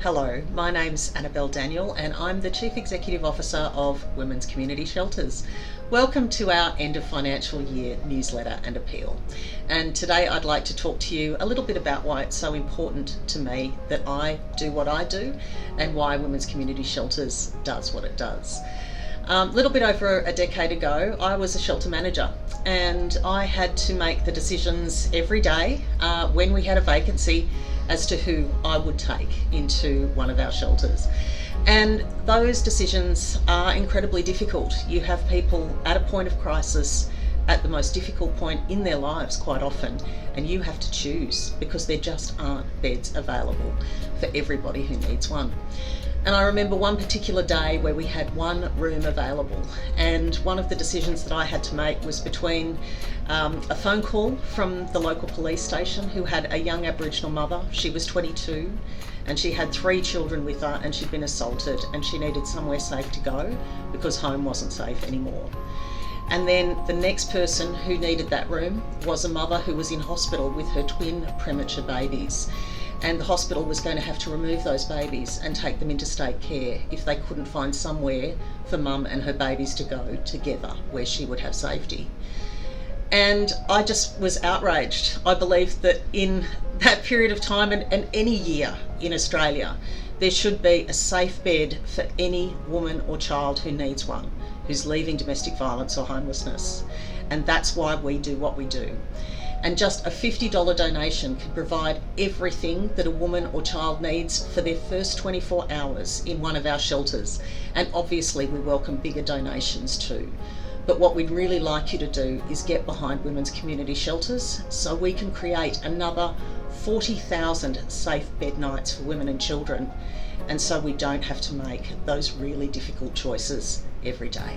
Hello, my name's Annabelle Daniel and I'm the Chief Executive Officer of Women's Community Shelters. Welcome to our end of financial year newsletter and appeal. And today I'd like to talk to you a little bit about why it's so important to me that I do what I do and why Women's Community Shelters does what it does. A little bit over a decade ago, I was a shelter manager and I had to make the decisions every day when we had a vacancy as to who I would take into one of our shelters. And those decisions are incredibly difficult. You have people at a point of crisis, at the most difficult point in their lives quite often, and you have to choose because there just aren't beds available for everybody who needs one. And I remember one particular day where we had one room available, and one of the decisions that I had to make was between a phone call from the local police station who had a young Aboriginal mother. She was 22 and she had 3 children with her and she'd been assaulted and she needed somewhere safe to go because home wasn't safe anymore. And then the next person who needed that room was a mother who was in hospital with her twin premature babies. And the hospital was going to have to remove those babies and take them into state care if they couldn't find somewhere for mum and her babies to go together where she would have safety. And I just was outraged. I believe that in that period of time and any year in Australia, there should be a safe bed for any woman or child who needs one, who's leaving domestic violence or homelessness. And that's why we do what we do. And just a $50 donation can provide everything that a woman or child needs for their first 24 hours in one of our shelters. And obviously we welcome bigger donations too. But what we'd really like you to do is get behind Women's Community Shelters so we can create another 40,000 safe bed nights for women and children, and so we don't have to make those really difficult choices every day.